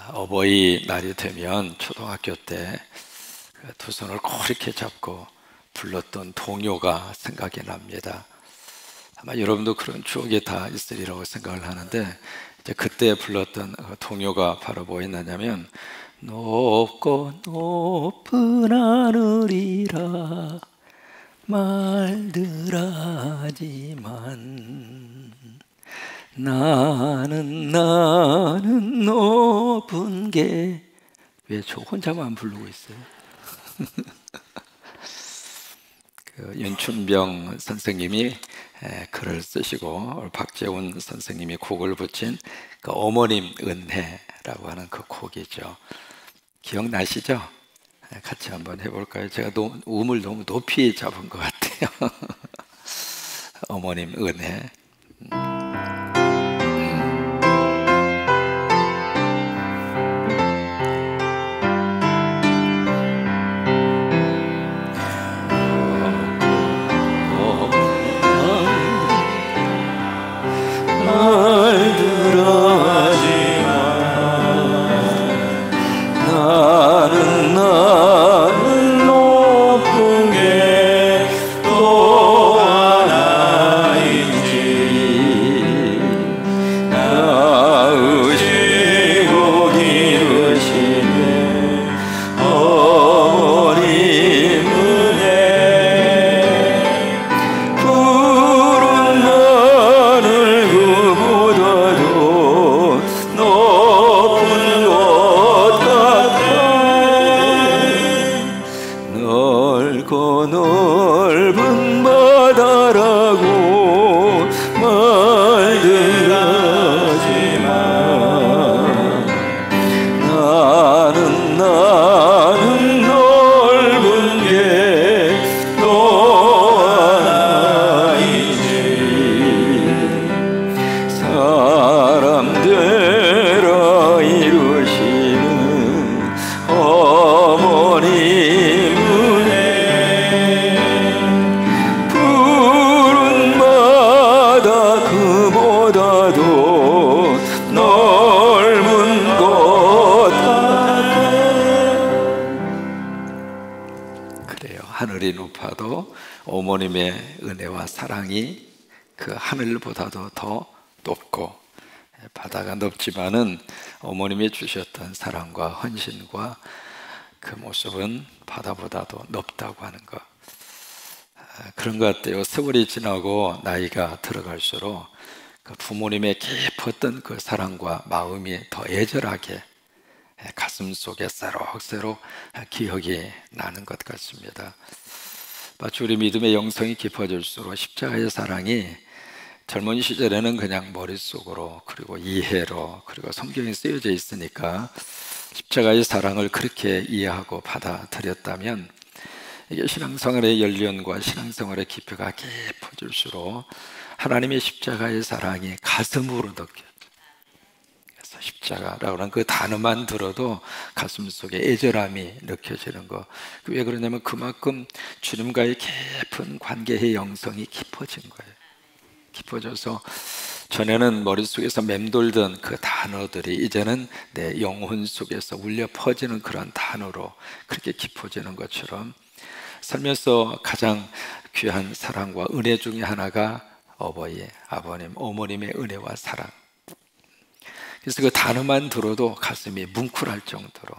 어버이 날이 되면 초등학교 때 두 손을 고렇게 잡고 불렀던 동요가 생각이 납니다. 아마 여러분도 그런 추억이 다 있으리라고 생각을 하는데, 이제 그때 불렀던 동요가 바로 뭐였냐면, 높고 높은 하늘이라 말들 하지만 나는 높은 게. 왜 저 혼자만 부르고 있어요? 윤춘병 선생님이 글을 쓰시고 박재훈 선생님이 곡을 붙인 그 어머님 은혜라고 하는 그 곡이죠. 기억나시죠? 같이 한번 해볼까요? 제가 음을 너무 높이 잡은 것 같아요. 어머님 은혜. 넓은 바다라고 말들 하지만 나는 넓은 게 또 하나이지. 사람 되라 이루시는 어머님 넓은 곳. 그래요. 하늘이 높아도 어머님의 은혜와 사랑이 그 하늘보다도 더 높고, 바다가 높지만은 어머님이 주셨던 사랑과 헌신과 그 모습은 바다보다도 높다고 하는 것. 그런 것 같아요. 세월이 지나고 나이가 들어갈수록 그 부모님의 깊었던 그 사랑과 마음이 더 애절하게 가슴 속에 새록새록 기억이 나는 것 같습니다. 마치 우리 믿음의 영성이 깊어질수록 십자가의 사랑이 젊은 시절에는 그냥 머릿속으로, 그리고 이해로, 그리고 성경에 쓰여져 있으니까 십자가의 사랑을 그렇게 이해하고 받아들였다면, 이게 신앙생활의 연륜과 신앙생활의 깊이가 깊어질수록 하나님의 십자가의 사랑이 가슴으로 느껴져요. 그래서 십자가라고 하는 그 단어만 들어도 가슴 속에 애절함이 느껴지는 거. 왜 그러냐면 그만큼 주님과의 깊은 관계의 영성이 깊어진 거예요. 깊어져서 전에는 머릿속에서 맴돌던 그 단어들이 이제는 내 영혼 속에서 울려 퍼지는 그런 단어로 그렇게 깊어지는 것처럼, 살면서 가장 귀한 사랑과 은혜 중에 하나가 어버이, 아버님, 어머님의 은혜와 사랑. 그래서 그 단어만 들어도 가슴이 뭉클할 정도로,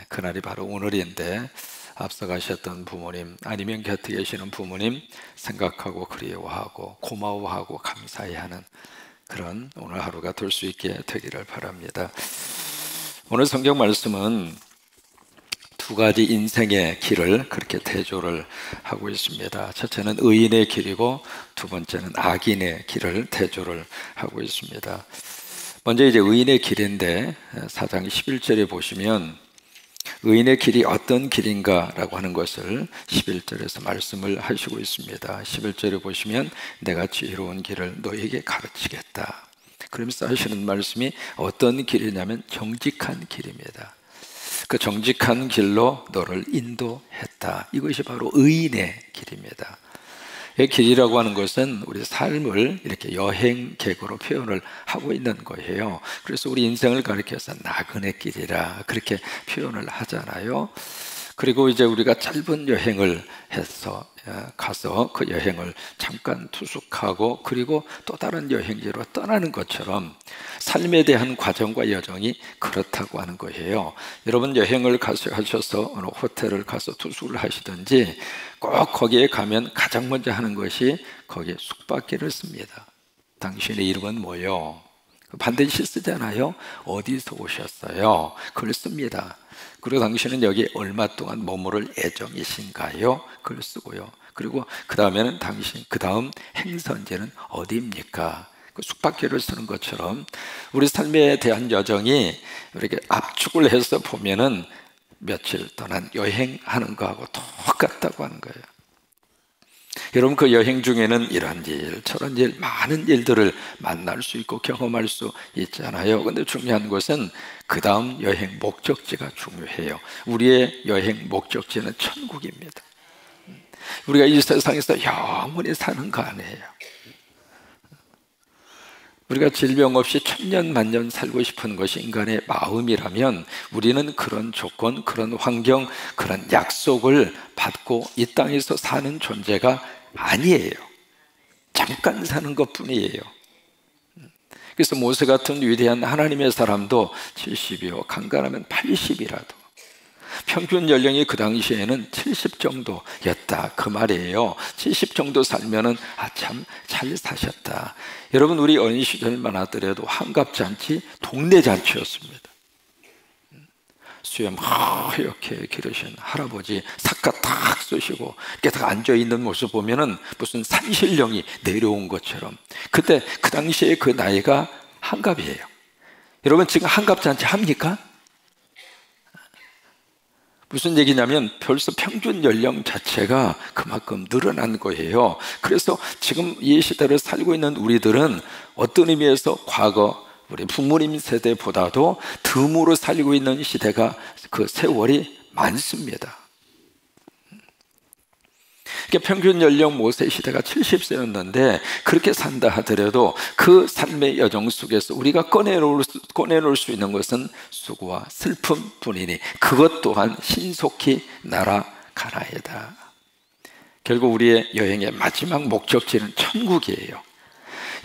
그날이 바로 오늘인데, 앞서 가셨던 부모님, 아니면 곁에 계시는 부모님 생각하고 그리워하고 고마워하고 감사해하는 그런 오늘 하루가 될 수 있게 되기를 바랍니다. 오늘 성경 말씀은 두 가지 인생의 길을 그렇게 대조를 하고 있습니다. 첫째는 의인의 길이고 두 번째는 악인의 길을 대조를 하고 있습니다. 먼저 이제 의인의 길인데, 4장 11절에 보시면 의인의 길이 어떤 길인가 라고 하는 것을 11절에서 말씀을 하시고 있습니다. 11절에 보시면 내가 지혜로운 길을 너에게 가르치겠다. 그러면서 하시는 말씀이 어떤 길이냐면 정직한 길입니다. 그 정직한 길로 너를 인도했다. 이것이 바로 의인의 길입니다. 이 길이라고 하는 것은 우리 삶을 이렇게 여행객으로 표현을 하고 있는 거예요. 그래서 우리 인생을 가리켜서 나그네 길이라 그렇게 표현을 하잖아요. 그리고 이제 우리가 짧은 여행을 해서 가서 그 여행을 잠깐 투숙하고 그리고 또 다른 여행지로 떠나는 것처럼 삶에 대한 과정과 여정이 그렇다고 하는 거예요. 여러분 여행을 하셔서 어느 호텔을 가서 투숙을 하시든지 꼭 거기에 가면 가장 먼저 하는 것이 거기에 숙박기를 씁니다. 당신의 이름은 뭐요? 반드시 쓰잖아요. 어디서 오셨어요? 그걸 씁니다. 그리고 당신은 여기 얼마 동안 머무를 예정이신가요? 그걸 쓰고요. 그리고 그 다음에는 당신 그 다음 행선지는 어디입니까? 그 숙박기를 쓰는 것처럼 우리 삶에 대한 여정이 이렇게 압축을 해서 보면은 며칠 동안 여행하는 거하고 똑같다고 하는 거예요. 여러분 그 여행 중에는 이런 일 저런 일 많은 일들을 만날 수 있고 경험할 수 있잖아요. 근데 중요한 것은 그 다음 여행 목적지가 중요해요. 우리의 여행 목적지는 천국입니다. 우리가 이 세상에서 영원히 사는 거 아니에요. 우리가 질병 없이 천년 만년 살고 싶은 것이 인간의 마음이라면 우리는 그런 조건, 그런 환경, 그런 약속을 받고 이 땅에서 사는 존재가 아니에요. 잠깐 사는 것뿐이에요. 그래서 모세 같은 위대한 하나님의 사람도 70이요 간간하면 80이라도 평균 연령이 그 당시에는 70 정도였다 그 말이에요. 70 정도 살면은 참 잘 사셨다. 여러분 우리 어린 시절만 하더라도 환갑잔치 동네 잔치였습니다. 수염 하얗게 기르신 할아버지 삿가 탁 쓰시고 이렇게 딱 앉아있는 모습 보면은 무슨 산신령이 내려온 것처럼 그때 그 당시에 그 나이가 한갑이에요. 여러분 지금 한갑잔치 합니까? 무슨 얘기냐면 벌써 평균 연령 자체가 그만큼 늘어난 거예요. 그래서 지금 이 시대를 살고 있는 우리들은 어떤 의미에서 과거 우리 부모님 세대보다도 듬으로 살고 있는 시대가 그 세월이 많습니다. 그러니까 평균 연령 모세 시대가 70세였는데 그렇게 산다 하더라도 그 삶의 여정 속에서 우리가 꺼내놓을 수 있는 것은 수고와 슬픔뿐이니 그것 또한 신속히 날아가나이다. 결국 우리의 여행의 마지막 목적지는 천국이에요.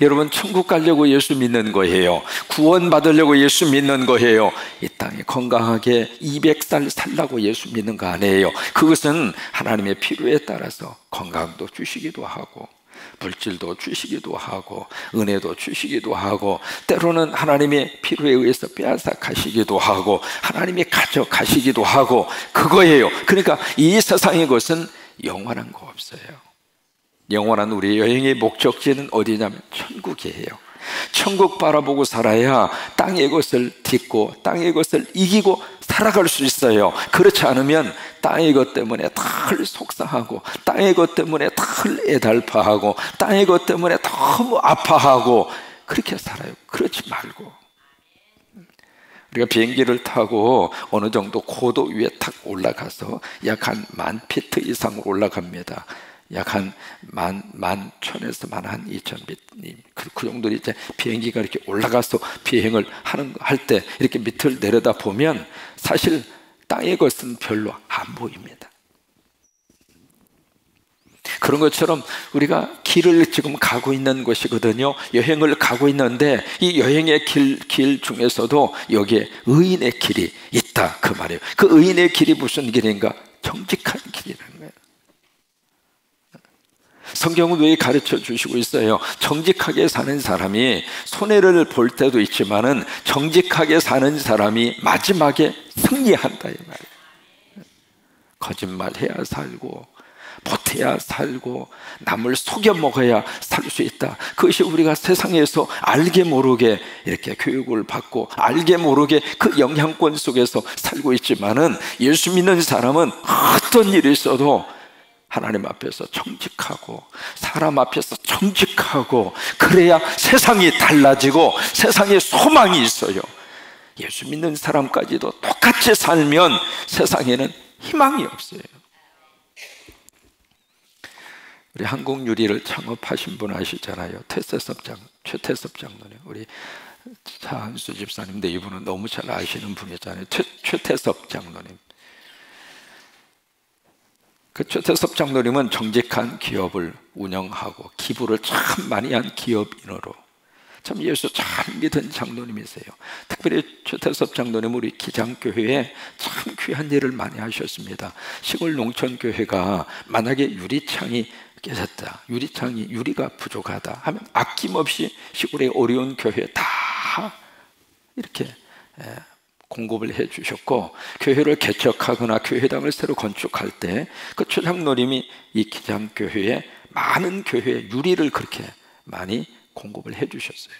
여러분 천국 가려고 예수 믿는 거예요. 구원 받으려고 예수 믿는 거예요. 이 땅에 건강하게 200살 살라고 예수 믿는 거 아니에요. 그것은 하나님의 필요에 따라서 건강도 주시기도 하고 물질도 주시기도 하고 은혜도 주시기도 하고 때로는 하나님의 필요에 의해서 빼앗아 가시기도 하고 하나님이 가져가시기도 하고 그거예요. 그러니까 이 세상의 것은 영원한 거 없어요. 영원한 우리 여행의 목적지는 어디냐면 천국이에요. 천국 바라보고 살아야 땅의 것을 딛고 땅의 것을 이기고 살아갈 수 있어요. 그렇지 않으면 땅의 것 때문에 늘 속상하고 땅의 것 때문에 늘 애달파하고 땅의 것 때문에 너무 아파하고 그렇게 살아요. 그렇지 말고 우리가 비행기를 타고 어느 정도 고도 위에 탁 올라가서 약 한 10,000피트 이상으로 올라갑니다. 약 한 11,000에서 12,000피트 그 정도 이제 비행기가 이렇게 올라가서 비행을 할 때 이렇게 밑을 내려다 보면 사실 땅의 것은 별로 안 보입니다. 그런 것처럼 우리가 길을 지금 가고 있는 것이거든요. 여행을 가고 있는데 이 여행의 길 중에서도 여기에 의인의 길이 있다 그 말이에요. 그 의인의 길이 무슨 길인가? 정직한 길이라는 거예요. 성경은 왜 가르쳐 주시고 있어요? 정직하게 사는 사람이 손해를 볼 때도 있지만은 정직하게 사는 사람이 마지막에 승리한다 이 말이에요. 거짓말해야 살고 보태야 살고 남을 속여 먹어야 살 수 있다. 그것이 우리가 세상에서 알게 모르게 이렇게 교육을 받고 알게 모르게 그 영향권 속에서 살고 있지만은 예수 믿는 사람은 어떤 일이 있어도 하나님 앞에서 정직하고 사람 앞에서 정직하고 그래야 세상이 달라지고 세상에 소망이 있어요. 예수 믿는 사람까지도 똑같이 살면 세상에는 희망이 없어요. 우리 한국유리를 창업하신 분 아시잖아요. 최태섭 장로님. 우리 차한수 집사님인데 이분은 너무 잘 아시는 분이잖아요. 최태섭 장로님. 그 최태섭 장로님은 정직한 기업을 운영하고 기부를 참 많이 한 기업인으로 참 예수 참 믿은 장로님이세요. 특별히 최태섭 장로님 우리 기장교회에 참 귀한 일을 많이 하셨습니다. 시골 농촌교회가 만약에 유리창이 깨졌다, 유리가 부족하다 하면 아낌없이 시골의 어려운 교회에 다 이렇게 공급을 해 주셨고, 교회를 개척하거나 교회당을 새로 건축할 때 그 최장로님이 이 기장교회에 많은 교회에 유리를 그렇게 많이 공급을 해 주셨어요.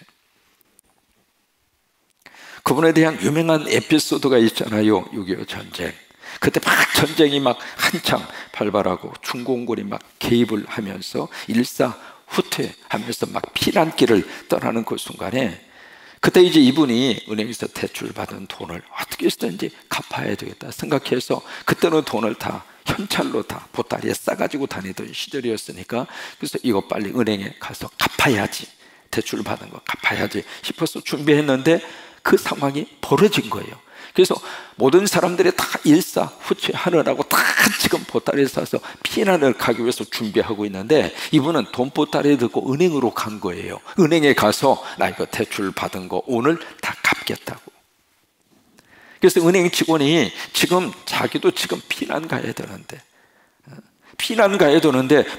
그분에 대한 유명한 에피소드가 있잖아요. 6.25 전쟁. 그때 막 전쟁이 막 한창 발발하고 중공군이 막 개입을 하면서 일사후퇴하면서 막 피난길을 떠나는 그 순간에 그때 이제 이분이 은행에서 대출 받은 돈을 어떻게 해서든지 갚아야 되겠다 생각해서, 그때는 돈을 다 현찰로 다 보따리에 싸가지고 다니던 시절이었으니까, 그래서 이거 빨리 은행에 가서 갚아야지, 대출 받은 거 갚아야지 싶어서 준비했는데 그 상황이 벌어진 거예요. 그래서 모든 사람들이 다 일사후퇴하느라고 다 지금 보따리를 싸서 피난을 가기 위해서 준비하고 있는데, 이분은 돈 보따리를 들고 은행으로 간 거예요. 은행에 가서 나 이거 대출 받은 거 오늘 다 갚겠다고. 그래서 은행 직원이 지금 자기도 지금 피난 가야 되는데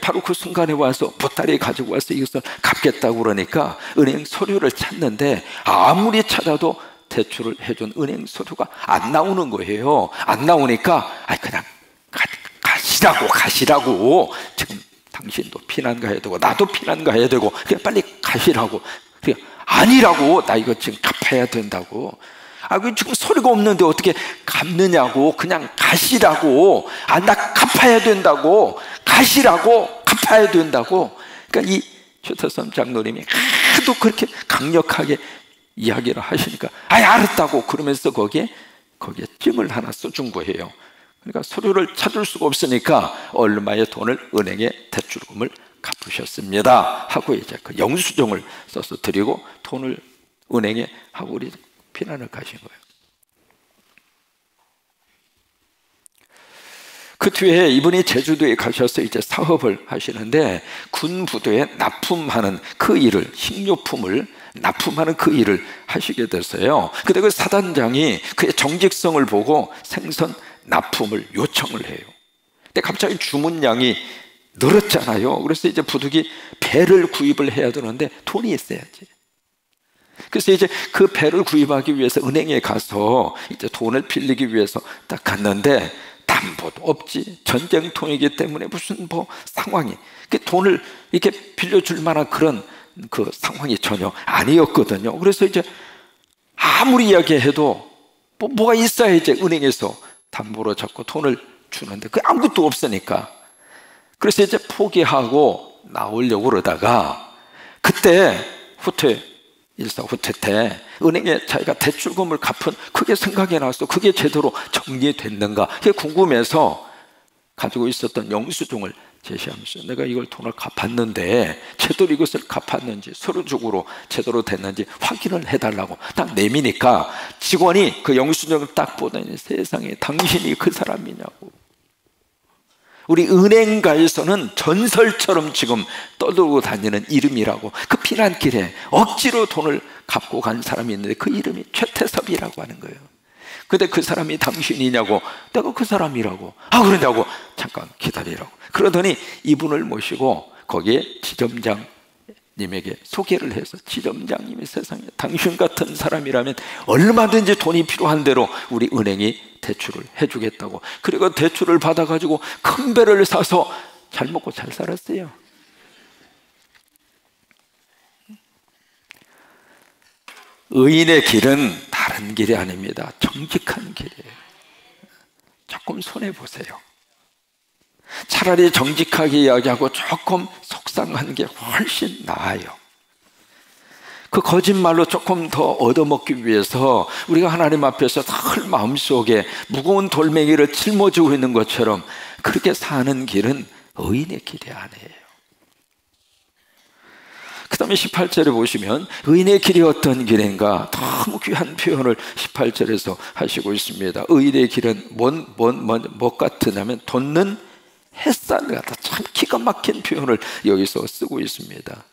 바로 그 순간에 와서 보따리 가지고 와서 이것을 갚겠다고 그러니까 은행 서류를 찾는데 아무리 찾아도 대출을 해준 은행 서류가 안 나오는 거예요. 안 나오니까 그냥 가시라고. 지금 당신도 피난 가야 되고 나도 피난 가야 되고 그냥 빨리 가시라고. 그냥 아니라고, 나 이거 지금 갚아야 된다고. 그 지금 서류가 없는데 어떻게 갚느냐고. 그냥 가시라고. 나 갚아야 된다고. 가시라고. 갚아야 된다고. 그러니까 이 최태섭 장로님이 하도 그렇게 강력하게 이야기를 하시니까 알았다고 그러면서 거기에 증을 하나 써준 거예요. 그러니까 서류를 찾을 수가 없으니까 얼마의 돈을 은행에 대출금을 갚으셨습니다 하고 이제 그 영수증을 써서 드리고 돈을 은행에 하고 우리 피난을 가신 거예요. 그 뒤에 이분이 제주도에 가셔서 이제 사업을 하시는데 군 부대에 납품하는 그 일을, 식료품을 납품하는 그 일을 하시게 됐어요. 근데 그 사단장이 그의 정직성을 보고 생선 납품을 요청을 해요. 근데 갑자기 주문량이 늘었잖아요. 그래서 이제 부득이 배를 구입을 해야 되는데 돈이 있어야지. 그래서 이제 그 배를 구입하기 위해서 은행에 가서 이제 돈을 빌리기 위해서 딱 갔는데 담보도 없지, 전쟁통이기 때문에 무슨 상황이, 돈을 이렇게 빌려줄 만한 그런 그 상황이 전혀 아니었거든요. 그래서 이제 아무리 이야기해도 뭐가 있어야 이제 은행에서 담보로 잡고 돈을 주는데 그 아무것도 없으니까, 그래서 이제 포기하고 나오려고 그러다가 그때 일사후퇴 때 은행에 자기가 대출금을 갚은 그게 생각이 나서 그게 제대로 정리됐는가 그게 궁금해서 가지고 있었던 영수증을 제시하면서 내가 이걸 돈을 갚았는데 제대로 이것을 갚았는지 서류적으로 제대로 됐는지 확인을 해달라고 딱 내미니까 직원이 그 영수증을 딱 보더니 세상에 당신이 그 사람이냐고. 우리 은행가에서는 전설처럼 지금 떠들고 다니는 이름이라고. 그 피난길에 억지로 돈을 갚고 간 사람이 있는데 그 이름이 최태섭이라고 하는 거예요. 근데 그 사람이 당신이냐고. 내가 그 사람이라고. 그러냐고. 잠깐 기다리라고. 그러더니 이분을 모시고 거기에 지점장님에게 소개를 해서, 지점장님이 세상에 당신 같은 사람이라면 얼마든지 돈이 필요한 대로 우리 은행이 대출을 해주겠다고. 그리고 대출을 받아가지고 큰 배를 사서 잘 먹고 잘 살았어요. 의인의 길은 다른 길이 아닙니다. 정직한 길이에요. 조금 손해보세요. 차라리 정직하게 이야기하고 조금 속상한 게 훨씬 나아요. 그 거짓말로 조금 더 얻어먹기 위해서 우리가 하나님 앞에서 늘 마음속에 무거운 돌멩이를 짊어지고 있는 것처럼 그렇게 사는 길은 의인의 길이 아니에요. 그 다음에 18절에 보시면 의인의 길이 어떤 길인가 너무 귀한 표현을 18절에서 하시고 있습니다. 의인의 길은 뭐 같으냐면 돋는 햇살 같다. 참 기가 막힌 표현을 여기서 쓰고 있습니다.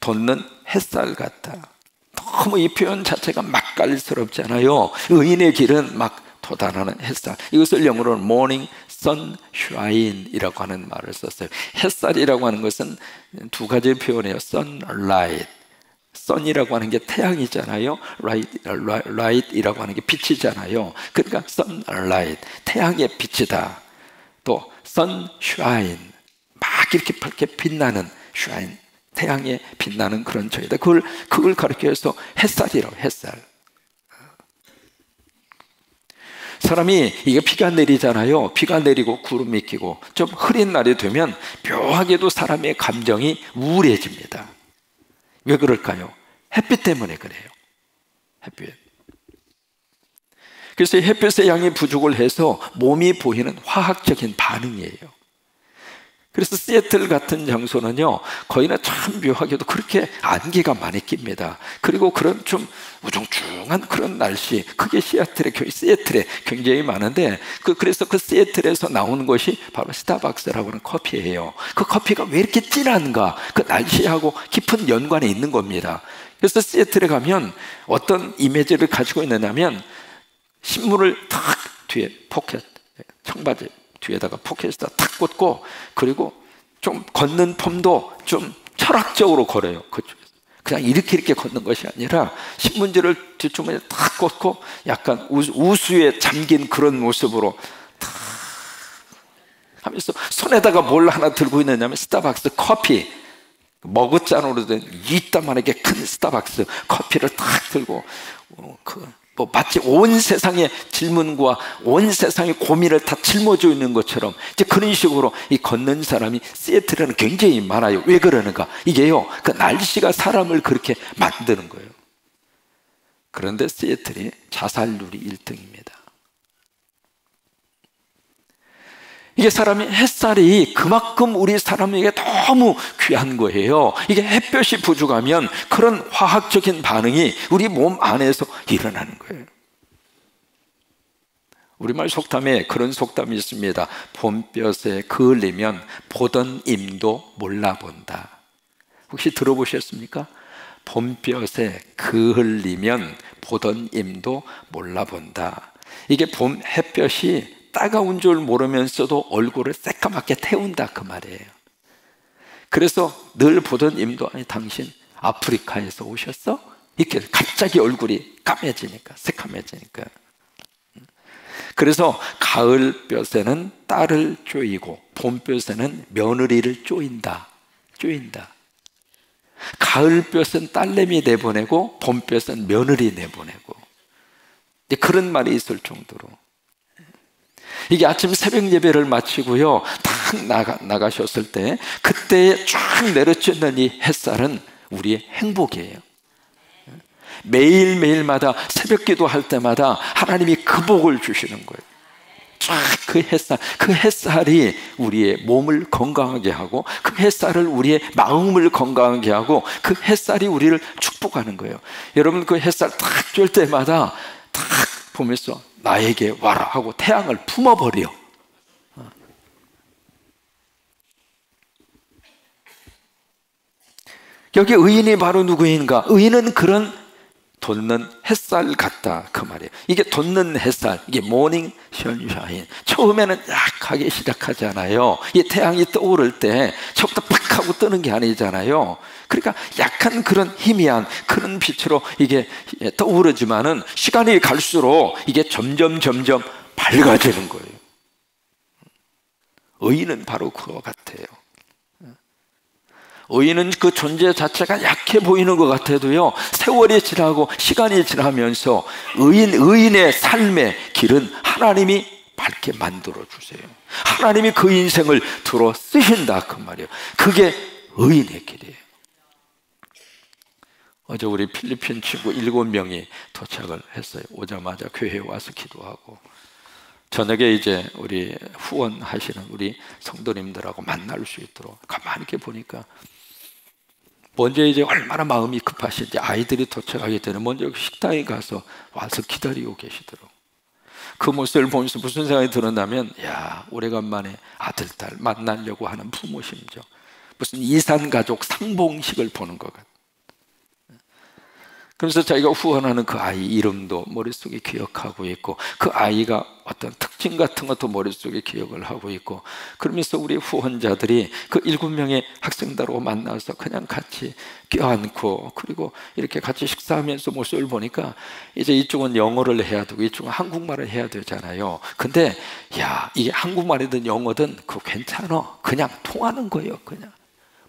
돋는 햇살 같다. 너무 이 표현 자체가 맛깔스럽잖아요. 의인의 길은 막 돋아나는 햇살. 이것을 영어로는 morning sunshine 이라고 하는 말을 썼어요. 햇살이라고 하는 것은 두 가지 표현이에요. sunlight. sun이라고 하는 게 태양이잖아요. light이라고 하는 게 빛이잖아요. 그러니까 sunlight, 태양의 빛이다. 또 sunshine, 막 이렇게 밝게 빛나는 shine, 태양에 빛나는 그런 저희다. 그걸 가리켜서 햇살이라고. 햇살. 사람이 이게 비가 내리잖아요. 비가 내리고 구름이 끼고 좀 흐린 날이 되면 묘하게도 사람의 감정이 우울해집니다. 왜 그럴까요? 햇빛 때문에 그래요. 햇빛. 그래서 햇빛의 양이 부족을 해서 몸이 보이는 화학적인 반응이에요. 그래서 시애틀 같은 장소는요, 거기는 참 묘하게도 그렇게 안개가 많이 낍니다. 그리고 그런 좀 우중충한 그런 날씨, 그게 시애틀에 굉장히 많은데, 그래서 그 시애틀에서 나오는 것이 바로 스타벅스라고 하는 커피예요. 그 커피가 왜 이렇게 진한가? 그 날씨하고 깊은 연관이 있는 겁니다. 그래서 시애틀에 가면 어떤 이미지를 가지고 있느냐면, 신문을 탁 뒤에 포켓, 청바지 뒤에다가 포켓에다 탁 꽂고, 그리고 좀 걷는 폼도 좀 철학적으로 걸어요. 그냥 이렇게 걷는 것이 아니라 신문지를 뒷주머니에 탁 꽂고 약간 우수에 잠긴 그런 모습으로 탁 하면서 손에다가 뭘 하나 들고 있느냐면 스타벅스 커피, 머그잔으로 된 이따만하게 큰 스타벅스 커피를 탁 들고 마치 온 세상의 질문과 온 세상의 고민을 다 짊어지고 있는 것처럼 이제 그런 식으로 이 걷는 사람이 시애틀에는 굉장히 많아요. 왜 그러는가? 이게요, 그 날씨가 사람을 그렇게 만드는 거예요. 그런데 시애틀이 자살률이 1등입니다. 이게 햇살이 그만큼 우리 사람에게 너무 귀한 거예요. 이게 햇볕이 부족하면 그런 화학적인 반응이 우리 몸 안에서 일어나는 거예요. 우리말 속담에 그런 속담이 있습니다. 봄볕에 그을리면 보던 임도 몰라본다. 혹시 들어보셨습니까? 봄볕에 그을리면 보던 임도 몰라본다. 이게 봄 햇볕이 따가운 줄 모르면서도 얼굴을 새까맣게 태운다, 그 말이에요. 그래서 늘 보던 임도, 아니 당신 아프리카에서 오셨어? 이렇게 갑자기 얼굴이 까매지니까, 새까매지니까. 그래서 가을볕에는 딸을 쪼이고 봄볕에는 며느리를 쪼인다. 가을볕은 딸내미 내보내고 봄볕은 며느리 내보내고, 그런 말이 있을 정도로. 이게 아침 새벽 예배를 마치고요, 딱 나가셨을 때 그때에 쫙 내려쬐는 이 햇살은 우리의 행복이에요. 매일매일마다 새벽 기도할 때마다 하나님이 그 복을 주시는 거예요. 쫙 그 햇살이 우리의 몸을 건강하게 하고, 그 햇살을 우리의 마음을 건강하게 하고, 그 햇살이 우리를 축복하는 거예요. 여러분, 그 햇살 딱 쬐을 때마다 딱 보면서 나에게 와라 하고 태양을 품어버려. 여기 의인이 바로 누구인가? 의인은 그런 돋는 햇살 같다, 그 말이에요. 이게 돋는 햇살, 이게 모닝 선샤인. 처음에는 약하게 시작하잖아요. 이 태양이 떠오를 때 처음부터 팍 하고 뜨는 게 아니잖아요. 그러니까 약한 그런 희미한 그런 빛으로 이게 떠오르지만은 시간이 갈수록 이게 점점 밝아지는 거예요. 의인은 바로 그거 같아요. 의인은 그 존재 자체가 약해 보이는 것 같아도요, 세월이 지나고 시간이 지나면서 의인의 삶의 길은 하나님이 밝게 만들어 주세요. 하나님이 그 인생을 들어 쓰신다, 그 말이에요. 그게 의인의 길이에요. 어제 우리 필리핀 친구 7명이 도착을 했어요. 오자마자 교회에 와서 기도하고, 저녁에 이제 우리 후원하시는 우리 성도님들하고 만날 수 있도록 가만히 이렇게 보니까 먼저 이제 얼마나 마음이 급하신지 아이들이 도착하기 전에 먼저 식당에 가서 와서 기다리고 계시더라고요. 그 모습을 보면서 무슨 생각이 들었냐면, 야, 오래간만에 아들, 딸 만나려고 하는 부모 심정, 무슨 이산가족 상봉식을 보는 것 같아요. 그래서 자기가 후원하는 그 아이 이름도 머릿속에 기억하고 있고, 그 아이가 어떤 특징 같은 것도 머릿속에 기억을 하고 있고, 그러면서 우리 후원자들이 그 7명의 학생들하고 만나서 그냥 같이 껴안고, 그리고 이렇게 같이 식사하면서 모습을 보니까 이제 이쪽은 영어를 해야 되고 이쪽은 한국말을 해야 되잖아요. 근데 야, 이게 한국말이든 영어든 그거 괜찮아, 그냥 통하는 거예요. 그냥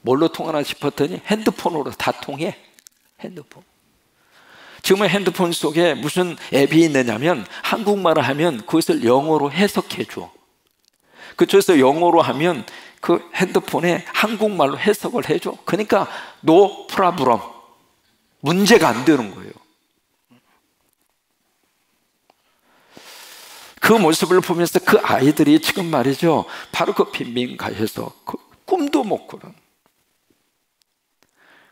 뭘로 통하나 싶었더니 핸드폰으로 다 통해. 핸드폰. 지금은 핸드폰 속에 무슨 앱이 있느냐면, 한국말을 하면 그것을 영어로 해석해 줘. 그쪽에서 영어로 하면 그 핸드폰에 한국말로 해석을 해줘. 그러니까 no problem, 문제가 안 되는 거예요. 그 모습을 보면서 그 아이들이 지금 말이죠, 바로 그 빈민가에서 그 꿈도 못 꾸는,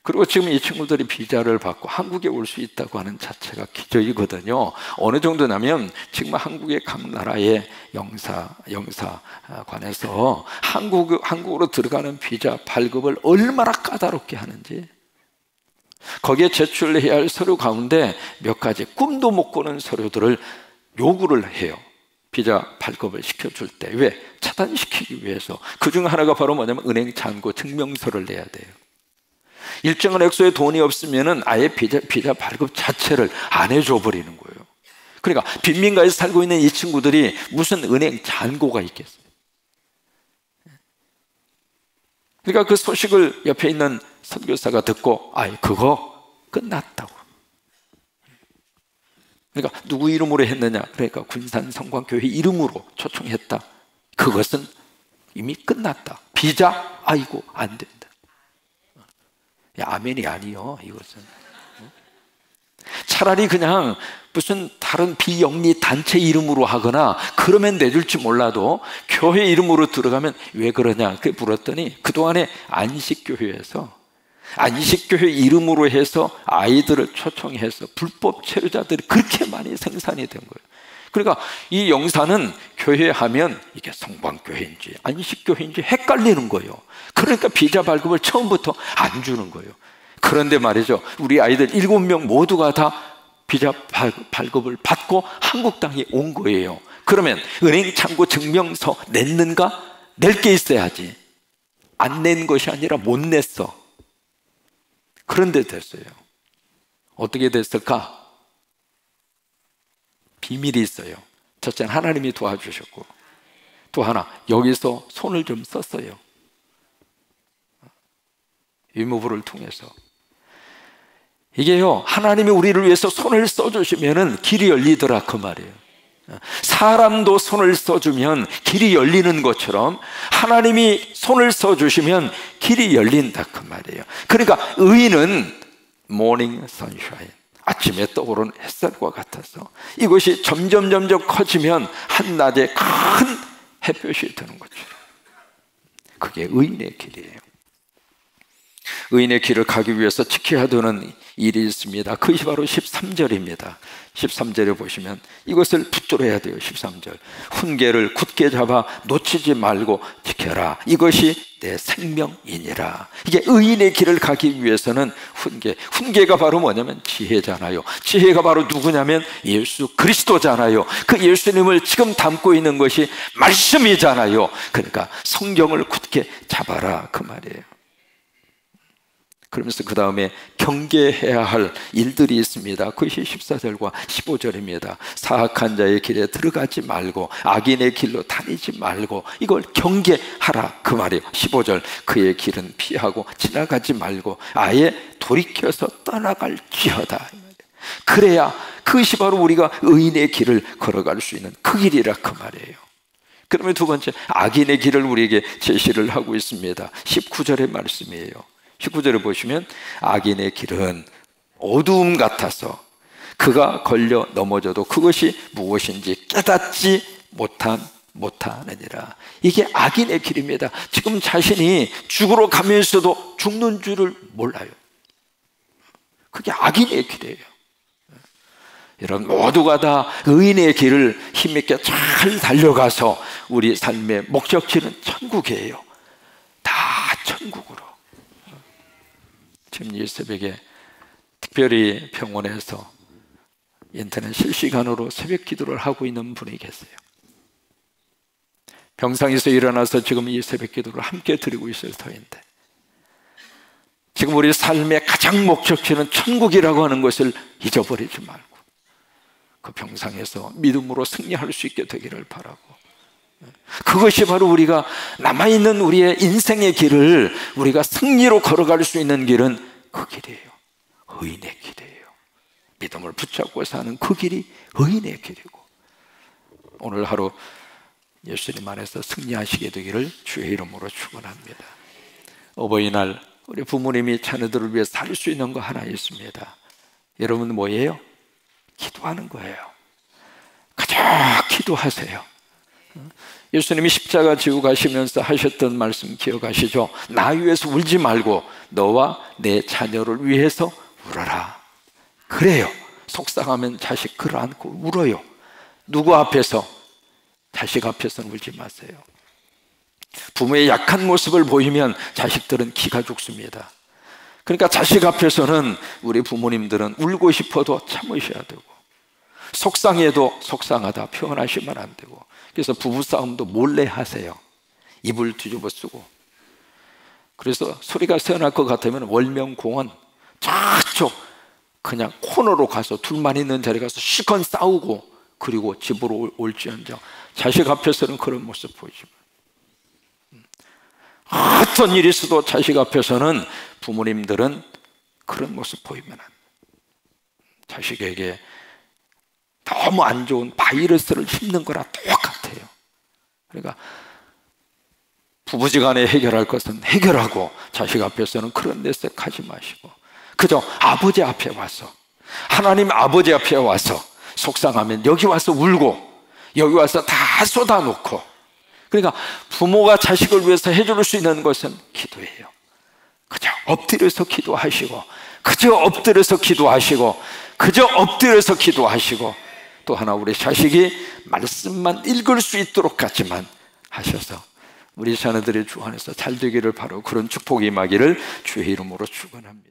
그리고 지금 이 친구들이 비자를 받고 한국에 올 수 있다고 하는 자체가 기적이거든요. 어느 정도냐면 지금 한국의 각 나라의 영사관에서 한국으로 들어가는 비자 발급을 얼마나 까다롭게 하는지, 거기에 제출해야 할 서류 가운데 몇 가지 꿈도 못 꾸는 서류들을 요구를 해요. 비자 발급을 시켜줄 때. 왜? 차단시키기 위해서. 그 중 하나가 바로 뭐냐면 은행 잔고 증명서를 내야 돼요. 일정한 액수의 돈이 없으면 아예 비자 발급 자체를 안 해줘 버리는 거예요. 그러니까 빈민가에서 살고 있는 이 친구들이 무슨 은행 잔고가 있겠어요. 그러니까 그 소식을 옆에 있는 선교사가 듣고, 그거 끝났다고. 그러니까 누구 이름으로 했느냐? 그러니까 군산성광교회 이름으로 초청했다. 그것은 이미 끝났다. 비자, 아이고 안 된다. 아멘이 아니요, 이것은. 차라리 그냥 무슨 다른 비영리 단체 이름으로 하거나 그러면 내줄지 몰라도 교회 이름으로 들어가면 왜 그러냐? 그게 물었더니 그동안에 안식교회에서 안식교회 이름으로 해서 아이들을 초청해서 불법 체류자들이 그렇게 많이 생산이 된 거예요. 그러니까 이 영사는 교회 하면 이게 성방교회인지 안식교회인지 헷갈리는 거예요. 그러니까 비자 발급을 처음부터 안 주는 거예요. 그런데 말이죠, 우리 아이들 7명 모두가 다 비자 발급을 받고 한국 땅에 온 거예요. 그러면 은행 잔고 증명서 냈는가? 낼 게 있어야지. 안 낸 것이 아니라 못 냈어. 그런데 됐어요. 어떻게 됐을까? 비밀이 있어요. 첫째는 하나님이 도와주셨고, 또 하나, 여기서 손을 좀 썼어요. 위무부를 통해서. 이게요, 하나님이 우리를 위해서 손을 써주시면 길이 열리더라, 그 말이에요. 사람도 손을 써주면 길이 열리는 것처럼 하나님이 손을 써주시면 길이 열린다, 그 말이에요. 그러니까 의인은 모닝 선샤인, 아침에 떠오르는 햇살과 같아서 이것이 점점 커지면 한낮에 큰 햇볕이 되는 거죠. 그게 의인의 길이에요. 의인의 길을 가기 위해서 지켜야 되는 일이 있습니다. 그것이 바로 13절입니다. 13절에 보시면 이것을 붙들어야 돼요. 13절, 훈계를 굳게 잡아 놓치지 말고 지켜라. 이것이 내 생명이니라. 이게 의인의 길을 가기 위해서는 훈계가 바로 뭐냐면 지혜잖아요. 지혜가 바로 누구냐면 예수 그리스도잖아요. 그 예수님을 지금 담고 있는 것이 말씀이잖아요. 그러니까 성경을 굳게 잡아라, 그 말이에요. 그러면서 그 다음에 경계해야 할 일들이 있습니다. 그것이 14절과 15절입니다. 사악한 자의 길에 들어가지 말고 악인의 길로 다니지 말고 이걸 경계하라, 그 말이에요. 15절, 그의 길은 피하고 지나가지 말고 아예 돌이켜서 떠나갈지어다. 그래야 그것이 바로 우리가 의인의 길을 걸어갈 수 있는 그 길이라, 그 말이에요. 그러면 두 번째, 악인의 길을 우리에게 제시를 하고 있습니다. 19절의 말씀이에요. 19절을 보시면 악인의 길은 어두움 같아서 그가 걸려 넘어져도 그것이 무엇인지 깨닫지 못하느니라. 이게 악인의 길입니다. 지금 자신이 죽으러 가면서도 죽는 줄을 몰라요. 그게 악인의 길이에요. 여러분 모두가 다 의인의 길을 힘있게 잘 달려가서 우리 삶의 목적지는 천국이에요. 다 천국으로. 지금 이 새벽에 특별히 병원에서 인터넷 실시간으로 새벽 기도를 하고 있는 분이 계세요. 병상에서 일어나서 지금 이 새벽 기도를 함께 드리고 있을 터인데, 지금 우리 삶의 가장 목적지는 천국이라고 하는 것을 잊어버리지 말고 그 병상에서 믿음으로 승리할 수 있게 되기를 바라고, 그것이 바로 우리가 남아있는 우리의 인생의 길을 우리가 승리로 걸어갈 수 있는 길은 그 길이에요. 의인의 길이에요. 믿음을 붙잡고 사는 그 길이 의인의 길이고, 오늘 하루 예수님 안에서 승리하시게 되기를 주의 이름으로 축원합니다. 어버이날 우리 부모님이 자녀들을 위해 살 수 있는 거 하나 있습니다. 여러분 뭐예요? 기도하는 거예요. 가져 기도하세요. 예수님이 십자가 지고 가시면서 하셨던 말씀 기억하시죠? 나 위해서 울지 말고 너와 내 자녀를 위해서 울어라. 그래요. 속상하면 자식 글 안고 울어요. 누구 앞에서? 자식 앞에서는 울지 마세요. 부모의 약한 모습을 보이면 자식들은 기가 죽습니다. 그러니까 자식 앞에서는 우리 부모님들은 울고 싶어도 참으셔야 되고, 속상해도 속상하다 표현하시면 안 되고, 그래서 부부싸움도 몰래 하세요. 입을 뒤집어 쓰고. 그래서 소리가 새어날 것 같으면 월명공원 저쪽 그냥 코너로 가서 둘만 있는 자리에 가서 실컷 싸우고, 그리고 집으로 올지언정 자식 앞에서는 그런 모습 보이지 마. 어떤 일이 있어도 자식 앞에서는 부모님들은 그런 모습 보이면 안 돼. 자식에게 너무 안 좋은 바이러스를 심는 거랑 똑같아요. 그러니까 부부지간에 해결할 것은 해결하고 자식 앞에서는 그런 내색하지 마시고, 그저 아버지 앞에 와서, 하나님 아버지 앞에 와서 속상하면 여기 와서 울고, 여기 와서 다 쏟아놓고. 그러니까 부모가 자식을 위해서 해줄 수 있는 것은 기도예요. 그저 엎드려서 기도하시고, 그저 엎드려서 기도하시고, 그저 엎드려서 기도하시고, 또 하나 우리 자식이 말씀만 읽을 수 있도록까지만 하셔서 우리 자녀들의 주 안에서 잘 되기를 바라고, 그런 축복이 임하기를 주의 이름으로 축원합니다.